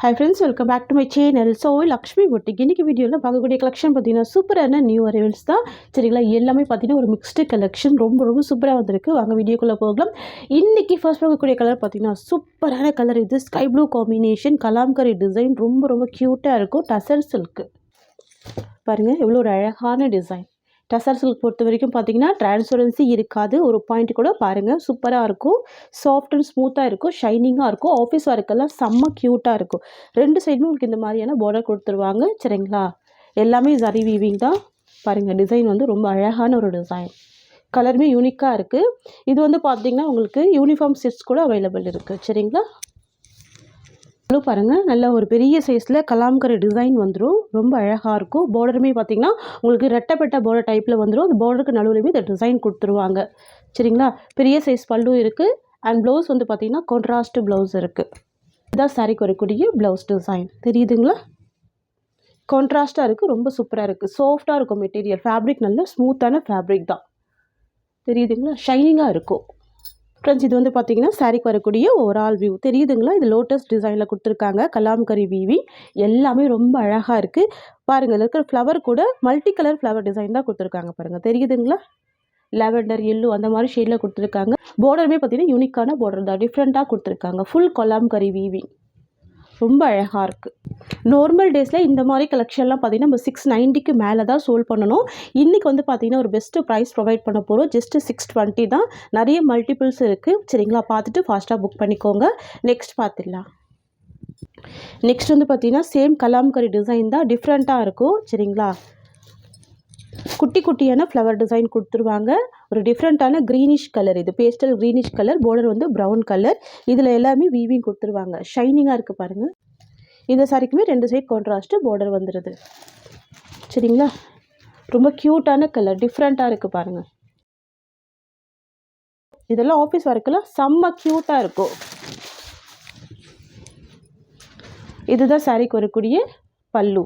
Hi friends, welcome back to my channel. So Lakshmi Boutique இன்னைக்கு வீடியோல பார்க்கக்கூடிய collection பார்த்தீங்கன்னா சூப்பரான நியூ அரைவல்ஸ் தான். சரிங்களா, எல்லாமே பார்த்தீங்கன்னா ஒரு மிக்ஸ்டு கலெக்ஷன் ரொம்ப சூப்பராக வந்திருக்கு. வாங்க வீடியோக்குள்ளே போகலாம். இன்னைக்கு ஃபர்ஸ்ட் பார்க்கக்கூடிய கலர் பார்த்தீங்கன்னா சூப்பரான கலர். இது sky blue combination, Kalamkari design, ரொம்ப க்யூட்டாக இருக்கும். டசர் சில்க் பாருங்கள், எவ்வளோ ஒரு அழகான டிசைன். டசர் சில்க் பொறுத்த வரைக்கும் பார்த்தீங்கன்னா டிரான்ஸ்பரன்சி இருக்காது. ஒரு பாயிண்ட் கூட பாருங்கள், சூப்பராக இருக்கும். சாஃப்ட் அண்ட் ஸ்மூத்தாக இருக்கும், ஷைனிங்காக இருக்கும். ஆஃபீஸ் ஒர்க்கெல்லாம் செம்ம க்யூட்டாக இருக்கும். ரெண்டு சைடும் உங்களுக்கு இந்த மாதிரியான பார்டர் கொடுத்துருவாங்க. சரிங்களா, எல்லாமே ஜரி வீவிங் தான். பாருங்கள், டிசைன் வந்து ரொம்ப அழகான ஒரு டிசைன். கலருமே யூனிக்காக இருக்குது. இது வந்து பார்த்திங்கன்னா உங்களுக்கு யூனிஃபார்ம் செட்ஸ் கூட அவைலபிள் இருக்குது. சரிங்களா, பாருங்கள், நல்ல ஒரு பெரிய சைஸில் கலாம்கரி டிசைன் வந்துடும். ரொம்ப அழகாக இருக்கும். பார்டருமே பார்த்திங்கன்னா உங்களுக்கு ரெட்டப்பட்ட பார்டர் டைப்பில் வந்துடும். அந்த பார்டருக்கு நடுவுலையுமே இந்த டிசைன் கொடுத்துருவாங்க. சரிங்களா, பெரிய சைஸ் பல்லு இருக்குது. அண்ட் ப்ளவுஸ் வந்து பார்த்திங்கன்னா கான்ட்ராஸ்ட் ப்ளவுஸ் இருக்குது. இதுதான் சாரிக்கு வரக்கூடிய ப்ளவுஸ் டிசைன். தெரியுதுங்களா, கான்ட்ராஸ்ட்டாக இருக்குது, ரொம்ப சூப்பராக இருக்குது. சாஃப்டாக இருக்கும் மெட்டீரியல். ஃபேப்ரிக் நல்ல ஸ்மூத்தான ஃபேப்ரிக் தான். தெரியுதுங்களா, ஷைனிங்காக இருக்கும். ஃப்ரெண்ட்ஸ், இது வந்து பார்த்தீங்கன்னா சாரிக்கு வரக்கூடிய ஓவரால் வியூ. தெரியுதுங்களா, இது லோட்டஸ் டிசைனில் கொடுத்துருக்காங்க. கலாம்கரி வீவிங் எல்லாமே ரொம்ப அழகாக இருக்குது. பாருங்கள், இதில் இருக்கிற ஃப்ளவர் கூட மல்டி கலர் ஃப்ளவர் டிசைன் தான் கொடுத்துருக்காங்க. பாருங்கள், தெரியுதுங்களா, லாவெண்டர் எல்லோ அந்த மாதிரி ஷேடில் கொடுத்துருக்காங்க. பார்டருமே பார்த்தீங்கன்னா யூனிக்கான பார்டர் தான், டிஃப்ரெண்ட்டாக கொடுத்துருக்காங்க. ஃபுல் கலாம்கரி வீவிங் ரொம்ப அழகாக இருக்குது. நார்மல் டேஸில் இந்த மாதிரி கலெக்ஷன்லாம் பார்த்திங்கன்னா நம்ம 690க்கு மேலே தான் சோல் பண்ணணும். இன்றைக்கி வந்து பார்த்திங்கன்னா ஒரு பெஸ்ட்டு ப்ரைஸ் ப்ரொவைட் பண்ண போகிறோம். ஜஸ்ட்டு 620 தான். நிறைய மல்டிபிள்ஸ் இருக்குது. சரிங்களா, பார்த்துட்டு ஃபாஸ்ட்டாக புக் பண்ணிக்கோங்க. நெக்ஸ்ட் பார்த்துடலாம். நெக்ஸ்ட் வந்து பார்த்திங்கன்னா சேம் கலாம்கரி டிசைன் தான், டிஃப்ரெண்ட்டாக இருக்கும். சரிங்களா, குட்டியான ஃப்ளவர் டிசைன் கொடுத்துருவாங்க. ஒரு டிஃப்ரெண்ட்டான க்ரீனிஷ் கலர். இது பேஸ்டல் க்ரீனிஷ் கலர். பார்டர் வந்து ப்ரௌன் கலர். இதில் எல்லாமே வீவிங் கொடுத்துருவாங்க. ஷைனிங்காக இருக்குது பாருங்கள். இந்த சாரிக்குமே ரெண்டு சைட் கான்ட்ராஸ்ட்டு பார்டர் வந்துடுது. சரிங்களா, ரொம்ப க்யூட்டான கலர், டிஃப்ரெண்ட்டாக இருக்குது பாருங்கள். இதெல்லாம் ஆஃபீஸ் ஒர்க்கெல்லாம் செம்ம க்யூட்டாக இருக்கும். இதுதான் சாரிக்கு வரக்கூடிய பல்லு.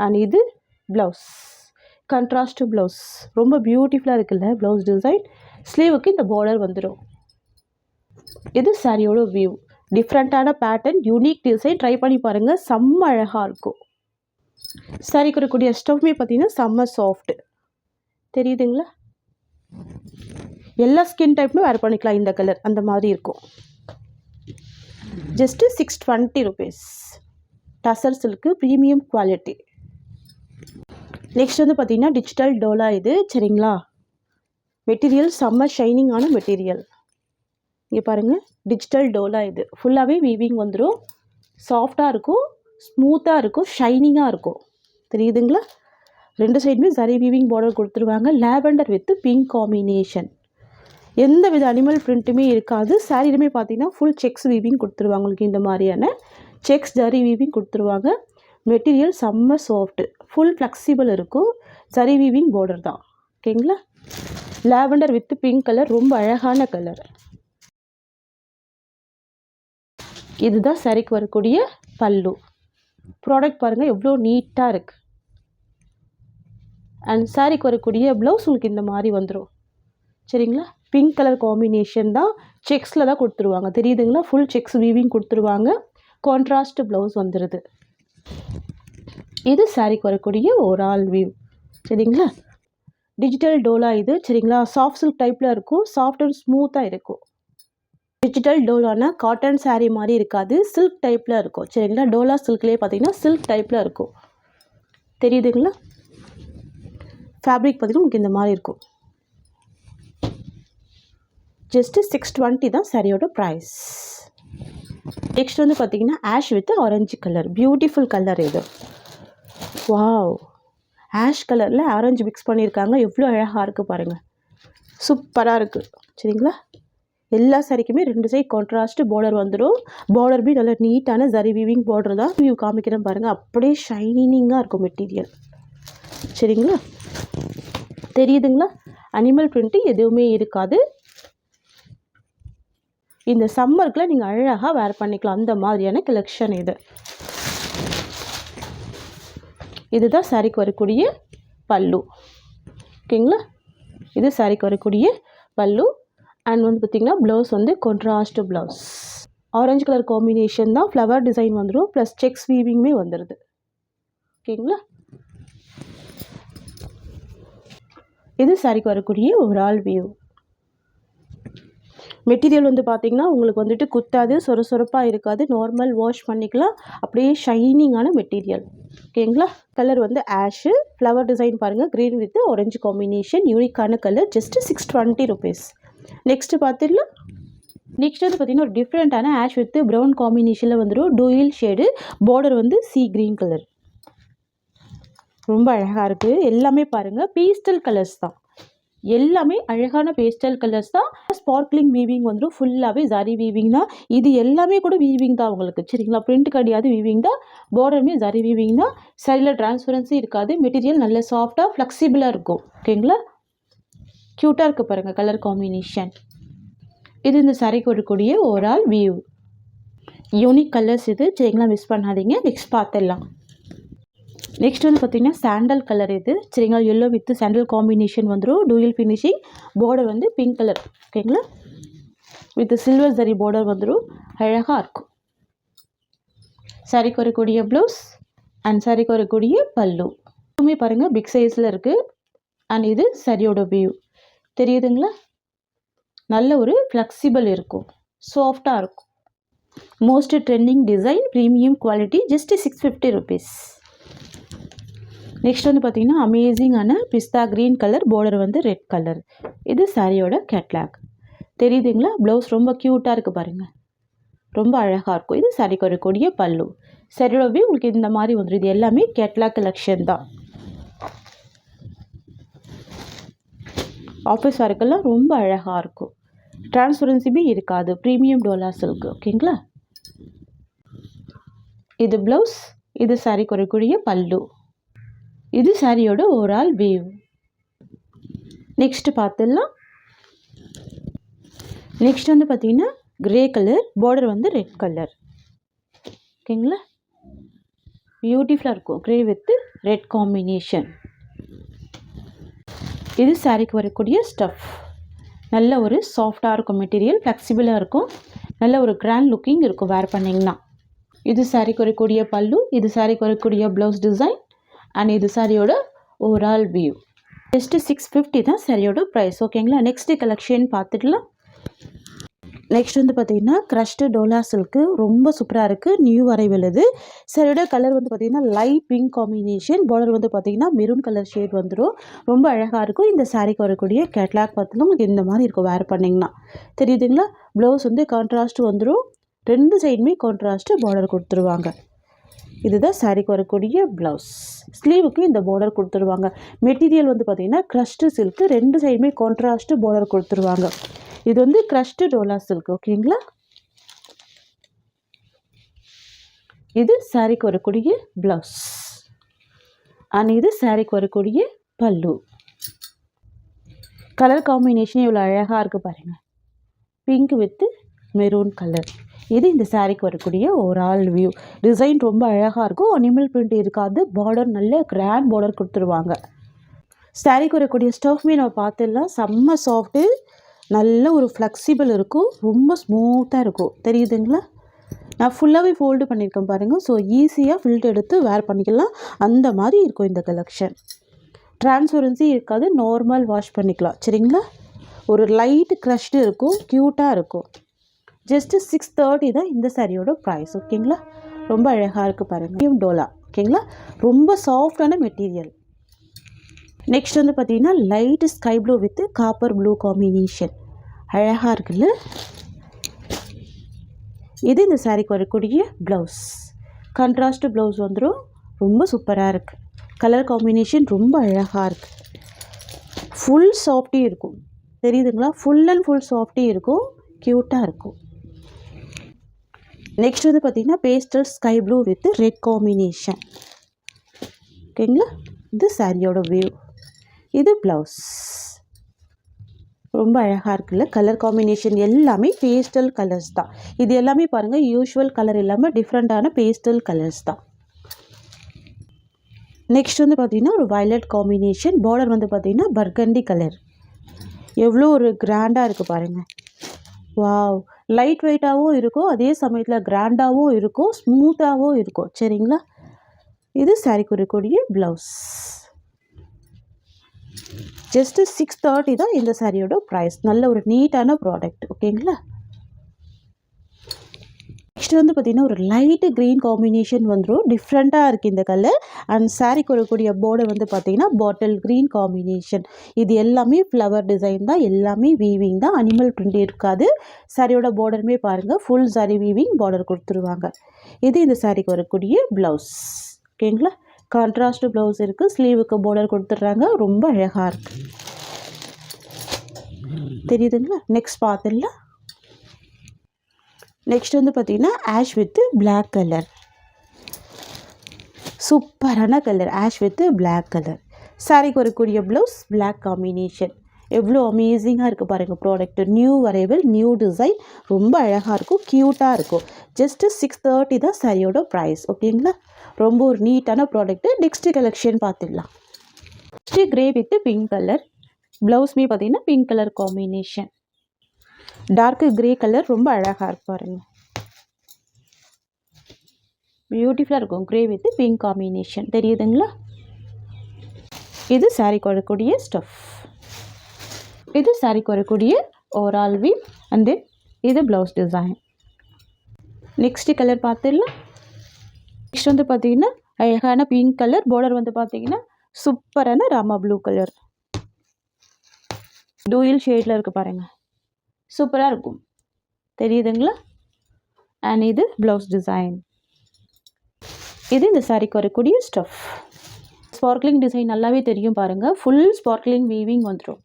அண்ட் இது ப்ளவுஸ், கான்ட்ராஸ்ட் ப்ளவுஸ். ரொம்ப பியூட்டிஃபுல்லாக இருக்குல்ல ப்ளவுஸ் டிசைன். ஸ்லீவுக்கு இந்த பார்டர் வந்துடும். இது சாரியோட வியூ. டிஃப்ரெண்ட்டான பேட்டர்ன், யூனிக் டிசைன். ட்ரை பண்ணி பாருங்கள், செம்ம அழகாக இருக்கும். சாரிக்கு வரக்கூடிய ஸ்டவ்மே பார்த்தீங்கன்னா செம்ம சாஃப்ட். தெரியுதுங்களா, எல்லா ஸ்கின் டைப்புமே வேர் பண்ணிக்கலாம். இந்த கலர் அந்த மாதிரி இருக்கும். Just 620 rupees. Tussar silk, premium quality. Next வந்து பார்த்திங்கன்னா டிஜிட்டல் டோலா இது. சரிங்களா, மெட்டீரியல் செம்ம ஷைனிங்கான மெட்டீரியல். இங்கே பாருங்கள், டிஜிட்டல் டோலா இது. ஃபுல்லாகவே வீவிங் வந்துடும். சாஃப்டாக இருக்கும், ஸ்மூத்தாக இருக்கும், ஷைனிங்காக இருக்கும். தெரியுதுங்களா, ரெண்டு சைடுமே சரி வீவிங் பார்டர் கொடுத்துருவாங்க. Lavender with pink combination. எந்த வித அனிமல் பிரிண்ட்டுமே இருக்காது. சாரிலுமே பார்த்தீங்கன்னா ஃபுல் செக்ஸ் வீவிங் கொடுத்துருவாங்க. உங்களுக்கு இந்த மாதிரியான செக்ஸ் ஜரி வீவிங் கொடுத்துருவாங்க. மெட்டீரியல் செம்ம சாஃப்ட்டு, ஃபுல் ஃப்ளெக்சிபிள் இருக்கும். சரி வீவிங் பார்டர் தான். ஓகேங்களா, லாவெண்டர் வித் பிங்க் கலர், ரொம்ப அழகான கலர். இதுதான் சாரிக்கு வரக்கூடிய பல்லு. ப்ராடக்ட் பாருங்கள் எவ்வளோ நீட்டாக இருக்குது. அண்ட் சாரிக்கு வரக்கூடிய ப்ளவுஸ் உங்களுக்கு இந்த மாதிரி வந்துடும். சரிங்களா, பிங்க் கலர் காம்பினேஷன் தான், செக்ஸில் தான் கொடுத்துருவாங்க. தெரியுதுங்களா, ஃபுல் செக்ஸ் வீவிங் கொடுத்துருவாங்க. கான்ட்ராஸ்ட் ப்ளவுஸ் வந்துடுது. இது சாரிக்கு வரக்கூடிய ஓவரால் வியூ. சரிங்களா, டிஜிட்டல் டோலா இது. சரிங்களா, சாஃப்ட் சில்க் டைப்பில் இருக்கும். சாஃப்ட் அண்ட் ஸ்மூத்தாக இருக்கும். டிஜிட்டல் டோலானா காட்டன் சாரீ மாதிரி இருக்காது, சில்க் டைப்பில் இருக்கும். சரிங்களா, டோலா சில்க்லேயே பார்த்தீங்கன்னா சில்க் டைப்பில் இருக்கும். தெரியுதுங்களா, ஃபேப்ரிக் பார்த்தீங்கன்னா உங்களுக்கு இந்த மாதிரி இருக்கும். ஜஸ்ட்டு 620 தான் சாரியோட ப்ரைஸ். நெக்ஸ்ட் வந்து பார்த்திங்கன்னா ash with orange colour. Beautiful colour இது. வாவ், ஆஷ் கலரில் ஆரஞ்சு மிக்ஸ் பண்ணியிருக்காங்க. எவ்வளோ அழகாக இருக்குது பாருங்கள், சூப்பராக இருக்குது. சரிங்களா, எல்லா சாரிக்குமே ரெண்டு சைட் கான்ட்ராஸ்ட் பார்டர் வந்துடும். பார்டர் பி நல்ல நீட்டான ஜரி வீவிங் பார்டர் தான். வியூ காமிக்கிறேன் பாருங்கள், அப்படியே ஷைனிங்காக இருக்கும் மெட்டீரியல். சரிங்களா, தெரியுதுங்களா, அனிமல் பிரிண்ட்டு எதுவுமே இருக்காது. இந்த சம்மருக்குள்ள நீங்கள் அழகாக வேர் பண்ணிக்கலாம். அந்த மாதிரியான கலெக்ஷன் இது. இதுதான் சாரிக்கு வரக்கூடிய பல்லு. ஓகேங்களா, இது சாரிக்கு வரக்கூடிய பல்லு. அண்ட் வந்து பார்த்திங்கன்னா ப்ளவுஸ் வந்து contrast blouse. Orange colour combination தான், ஃப்ளவர் டிசைன் வந்துடும், ப்ளஸ் செக்ஸ் வீவிங்குமே வந்துடுது. ஓகேங்களா? இது சாரிக்கு வரக்கூடிய ஓவரால் வியூ. மெட்டீரியல் வந்து பார்த்திங்கன்னா உங்களுக்கு வந்துட்டு குத்தாது, சொரசொரப்பாக இருக்காது, நார்மல் வாஷ் பண்ணிக்கலாம், அப்படியே ஷைனிங்கான மெட்டீரியல். ஓகேங்களா? கலர் வந்து ஆஷு, ஃப்ளவர் டிசைன் பாருங்கள், க்ரீன் வித் ஆரஞ்சு காம்பினேஷன், யூனிக்கான கலர், ஜஸ்ட்டு 620 rupees. நெக்ஸ்ட்டு பார்த்துடலாம். நெக்ஸ்ட் வந்து பார்த்திங்கன்னா ஒரு டிஃப்ரெண்ட்டான ஆஷ் வித் ப்ரௌன் காம்பினேஷனில் வந்துடும், டூயில் ஷேடு, பார்டர் வந்து சி க்ரீன் கலர், ரொம்ப அழகாக இருக்குது. எல்லாமே பாருங்கள் பேஸ்டல் கலர்ஸ் தான், எல்லாமே அழகான பேஸ்டல் கலர்ஸ் தான். ஸ்பார்க்லிங் வீவிங் வந்துடும், ஃபுல்லாகவே ஜரி வீவிங் தான். இது எல்லாமே கூட வீவிங் தான் உங்களுக்கு, சரிங்களா? பிரிண்ட் கிடையாது, வீவிங் தான். பார்டருமே ஜரி வீவிங் தான். சைடில் டிரான்ஸ்பரன்சி இருக்காது, மெட்டீரியல் நல்ல சாஃப்டாக ஃப்ளெக்சிபிளாக இருக்கும். ஓகேங்களா? க்யூட்டாக இருக்குது பாருங்கள் கலர் காம்பினேஷன். இது இந்த சாரிக்கு வரக்கூடிய ஓவரால் வியூ. யூனிக் கலர்ஸ் இது, சரிங்களா? மிஸ் பண்ணாதீங்க. நெக்ஸ்ட் பார்த்துடலாம். நெக்ஸ்ட் வந்து பார்த்திங்கன்னா சாண்டல் கலர் இது, சரிங்களா? எல்லோ வித் சாண்டல் காம்பினேஷன் வந்துடும், டூயல் ஃபினிஷிங், பார்டர் வந்து பிங்க் கலர். ஓகேங்களா? வித் சில்வர் ஜரி பார்டர் வந்துடும், அழகாக இருக்கும். சாரிக்கு வரக்கூடிய ப்ளவுஸ் அண்ட் சாரிக்கு வரக்கூடிய பல்லு எல்லாமே பாருங்கள் பிக் சைஸில் இருக்குது. அண்ட் இது சாரியோட வியூ தெரியுதுங்களா? நல்ல ஒரு ஃப்ளெக்சிபிள் இருக்கும், சாஃப்டாக இருக்கும். Most trending design, premium quality, just 650 rupees. Next வந்து பார்த்திங்கன்னா அமேசிங்கான பிஸ்தா க்ரீன் கலர், பார்டர் வந்து ரெட் கலர். இது சாரியோட கேட்லாக் தெரியுதுங்களா? ப்ளவுஸ் ரொம்ப க்யூட்டாக இருக்குது பாருங்கள், ரொம்ப அழகாக இருக்கும். இது சாரிக்கு வரக்கூடிய பல்லு. சாரியோட வியூ உங்களுக்கு இந்த மாதிரி வந்துடும். இது எல்லாமே கேட்லாக் கலெக்ஷன் தான். ஆஃபீஸ் ஒர்க்கெல்லாம் ரொம்ப அழகாக இருக்கும், டிரான்ஸ்பரன்சியுமே இருக்காது, ப்ரீமியம் டோலா சில்க். ஓகேங்களா? இது ப்ளவுஸ், இது சாரிக்கு வரக்கூடிய பல்லு, இது சாரியோட ஓவரால் வியூ. நெக்ஸ்ட் பார்த்துடலாம். நெக்ஸ்ட் வந்து பார்த்திங்கன்னா கிரே கலர், பார்டர் வந்து ரெட் கலர். ஓகேங்களா? பியூட்டிஃபுல்லாக இருக்கும், கிரே வித் ரெட் காம்பினேஷன். இது சாரிக்கு வரக்கூடிய ஸ்டஃப், நல்ல ஒரு சாஃப்டாக இருக்கும் மெட்டீரியல், ஃப்ளெக்சிபிளாக இருக்கும், நல்ல ஒரு கிராண்ட் லுக்கிங் இருக்கும் வேர் பண்ணிங்கன்னா. இது சாரிக்கு வரக்கூடிய பல்லு, இது சாரிக்கு வரக்கூடிய ப்ளவுஸ் டிசைன், அண்ட் இது சாரியோட ஓவரால் வியூ. ஜஸ்ட்டு 650 தான் சாரியோட ப்ரைஸ். ஓகேங்களா? நெக்ஸ்ட்டு கலெக்ஷன் பார்த்துக்கலாம். நெக்ஸ்ட் வந்து பார்த்திங்கன்னா க்ரஷ்டு டோலா சில்க்கு, ரொம்ப சூப்பராக இருக்குது, நியூ அரைவல் இது. சாரியோட கலர் வந்து பார்த்திங்கன்னா லைட் பிங்க் காம்பினேஷன், பார்டர் வந்து பார்த்திங்கன்னா மெரூன் கலர் ஷேட் வந்துடும், ரொம்ப அழகாக இருக்கும். இந்த சாரிக்கு வரக்கூடிய கேட்லாக் பார்த்திங்கன்னா உங்களுக்கு இந்த மாதிரி இருக்கும் வேர் பண்ணிங்கன்னா, தெரியுதுங்களா? ப்ளவுஸ் வந்து கான்ட்ராஸ்ட் வந்துடும், ரெண்டு சைடுமே கான்ட்ராஸ்ட்டு பார்டர் கொடுத்துருவாங்க. இதுதான் சாரிக்கு வரக்கூடிய ப்ளவுஸ். ஸ்லீவுக்கு இந்த பார்டர் கொடுத்துருவாங்க. மெட்டீரியல் வந்து பார்த்திங்கன்னா க்ரஷ்டு சில்க்கு, ரெண்டு சைடுமே கான்ட்ராஸ்ட்டு பார்டர் கொடுத்துருவாங்க. இது வந்து க்ரஷ்டு டோலா சில்க். ஓகேங்களா? இது சாரிக்கு வரக்கூடிய ப்ளவுஸ் அண்ட் இது சாரிக்கு வரக்கூடிய பல்லு. கலர் காம்பினேஷன் இவ்வளோ அழகாக இருக்குது பாருங்கள், பிங்க் வித் மெரூன் கலர். இது இந்த சாரிக்கு வரக்கூடிய ஓவரால் வியூ. டிசைன் ரொம்ப அழகாக இருக்கும், அனிமல் பிரிண்ட் இருக்காது, பார்டர் நல்ல கிராண்ட் பார்டர் கொடுத்துருவாங்க. சாரிக்கு வரக்கூடிய ஸ்டஃப்மே நம்ம பார்த்துடலாம். செம்ம சாஃப்ட்டு, நல்ல ஒரு ஃப்ளெக்சிபிள் இருக்கும், ரொம்ப ஸ்மூத்தாக இருக்கும், தெரியுதுங்களா? நான் ஃபுல்லாகவே ஃபோல்டு பண்ணியிருக்கேன் பாருங்கள், ஸோ ஈஸியாக ஃபில்ட் எடுத்து வேர் பண்ணிக்கலாம், அந்த மாதிரி இருக்கும் இந்த கலெக்ஷன். டிரான்ஸ்பரன்சி இருக்காது, நார்மல் வாஷ் பண்ணிக்கலாம், சரிங்களா? ஒரு லைட் க்ரஷ்டு இருக்கும், க்யூட்டாக இருக்கும். ஜஸ்ட்டு 630 தான் இந்த சாரியோட ப்ரைஸ். ஓகேங்களா? ரொம்ப அழகாக இருக்குது பாருங்கள், டோலா. ஓகேங்களா? ரொம்ப சாஃப்டான மெட்டீரியல். நெக்ஸ்ட் வந்து பார்த்திங்கன்னா light sky blue with copper blue combination, அழகாக இருக்குல்ல? இது இந்த சாரிக்கு வரக்கூடிய ப்ளவுஸ், கான்ட்ராஸ்ட் ப்ளவுஸ் வந்துடும், ரொம்ப சூப்பராக இருக்குது. கலர் காம்பினேஷன் ரொம்ப அழகாக இருக்குது, ஃபுல் சாஃப்டி இருக்கும், தெரியுதுங்களா? ஃபுல் அண்ட் ஃபுல் சாஃப்டி இருக்கும், க்யூட்டாக இருக்கும். நெக்ஸ்ட் வந்து பார்த்திங்கன்னா pastel sky blue with red combination. ஓகேங்களா? இது சாரியோட வியூ, இது ப்ளவுஸ், ரொம்ப அழகாக இருக்குல்ல? கலர் காம்பினேஷன் எல்லாமே பேஸ்டல் கலர்ஸ் தான். இது எல்லாமே பாருங்கள் யூஷுவல் கலர் இல்லாமல் டிஃப்ரெண்ட்டான பேஸ்டல் கலர்ஸ் தான். நெக்ஸ்ட் வந்து பார்த்திங்கன்னா ஒரு வயலட் காம்பினேஷன், பார்டர் வந்து பார்த்திங்கன்னா பர்கண்டி கலர், எவ்வளோ ஒரு கிராண்டாக இருக்குது பாருங்கள். வாவ், லைட் வெயிட்டாகவும் இருக்கும், அதே சமயத்தில் கிராண்டாகவும் இருக்கும், ஸ்மூத்தாகவும் இருக்கும். சரிங்களா? இது சாரீக்கு இருக்கக்கூடிய ப்ளவுஸ். ஜஸ்ட்டு 630 தான் இந்த சாரியோட ப்ரைஸ். நல்ல ஒரு நீட்டான ப்ராடக்ட். ஓகேங்களா? நெக்ஸ்ட் வந்து பார்த்திங்கன்னா ஒரு லைட்டு க்ரீன் காம்பினேஷன் வந்துடும். டிஃப்ரெண்ட்டாக இருக்குது இந்த கலர். அண்ட் சாரீக்கு வரக்கூடிய பார்டர் வந்து பார்த்திங்கன்னா பாட்டில் க்ரீன் காம்பினேஷன். இது எல்லாமே ஃப்ளவர் டிசைன் தான், எல்லாமே வீவிங் தான், அனிமல் பிரிண்ட் இருக்காது. சாரியோட பார்டருமே பாருங்கள், ஃபுல் சாரி வீவிங் பார்டர் கொடுத்துருவாங்க. இது இந்த சாரிக்கு வரக்கூடிய ப்ளவுஸ். ஓகேங்களா? கான்ட்ராஸ்ட் ப்ளவுஸ் இருக்குது, ஸ்லீவுக்கு பார்டர் கொடுத்துட்றாங்க. ரொம்ப அழகாக இருக்குது. தெரியுதுங்களா? நெக்ஸ்ட் பார்த்துடலாம். நெக்ஸ்ட் வந்து பார்த்திங்கன்னா ஆஷ் வித் பிளாக் கலர். சூப்பரான கலர், ஆஷ் வித் பிளாக் கலர். சாரிக்கு வரக்கூடிய ப்ளவுஸ் பிளாக் காம்பினேஷன். எவ்வளோ அமேசிங்காக இருக்குது பாருங்கள் product. New arrival, new design, ரொம்ப அழகாக இருக்கும், க்யூட்டாக இருக்கும். ஜஸ்ட்டு 630 தான் சாரியோட ப்ரைஸ். ஓகேங்களா? ரொம்ப ஒரு நீட்டான ப்ராடக்ட்டு. நெக்ஸ்ட் கலெக்ஷன் பார்த்துடலாம். Next grey with pink colour. ப்ளவுஸ்மே பார்த்திங்கன்னா pink colour combination. Dark grey colour, ரொம்ப அழகாக இருக்கு பாருங்க, பியூட்டிஃபுல்லாக இருக்கும். Grey with pink combination. தெரியுதுங்களா? இது சாரிக்கு வரக்கூடிய ஸ்டஃப். இது சாரிக்கு வரக்கூடிய ஓவரால் வியூ. அண்ட் தென் இது ப்ளவுஸ் டிசைன். நெக்ஸ்ட் கலர் பார்த்துடலாம். நெக்ஸ்ட் வந்து பார்த்திங்கன்னா அழகான பிங்க் கலர். பார்டர் வந்து பார்த்திங்கன்னா சூப்பரான ராமா ப்ளூ கலர். டூயல் ஷேடில் இருக்குது பாருங்கள், சூப்பராக இருக்கும். தெரியுதுங்களா? அண்ட் இது ப்ளவுஸ் டிசைன். இது இந்த சாரிக்கு வரக்கூடிய ஸ்டஃப். ஸ்பார்க்லிங் டிசைன் நல்லாவே தெரியும் பாருங்கள். ஃபுல் ஸ்பார்க்லிங் வீவிங் வந்துடும்.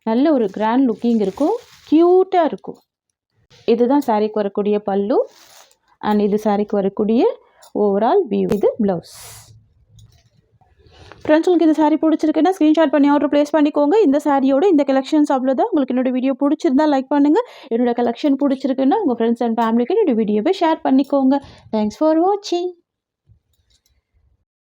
நல்ல ஒரு கிராண்ட் லுக்கிங் இருக்கும், க்யூட்டாக இருக்கும். இதுதான் சாரிக்கு வரக்கூடிய பல்லு. அண்ட் இது சாரிக்கு வரக்கூடிய ஓவரால் வியூ. இது ப்ளவுஸ். ஃப்ரெண்ட்ஸ், உங்களுக்கு இந்த சாரீ பிடிச்சிருக்குன்னா ஸ்க்ரீன்ஷாட் பண்ணி ஆர்டர் ப்ளேஸ் பண்ணிக்கோங்க. இந்த சாரியோட இந்த கலெக்ஷன்ஸ் அவ்வளோதான். உங்களுக்கு என்னோட வீடியோ பிடிச்சிருந்தா லைக் பண்ணுங்கள். என்னோட கலெக்ஷன் பிடிச்சிருக்குன்னா உங்கள் ஃப்ரெண்ட்ஸ் அண்ட் ஃபேமிலிக்கு என்னோட வீடியோவை ஷேர் பண்ணிக்கோங்க. தேங்க்ஸ் ஃபார் வாட்சிங்.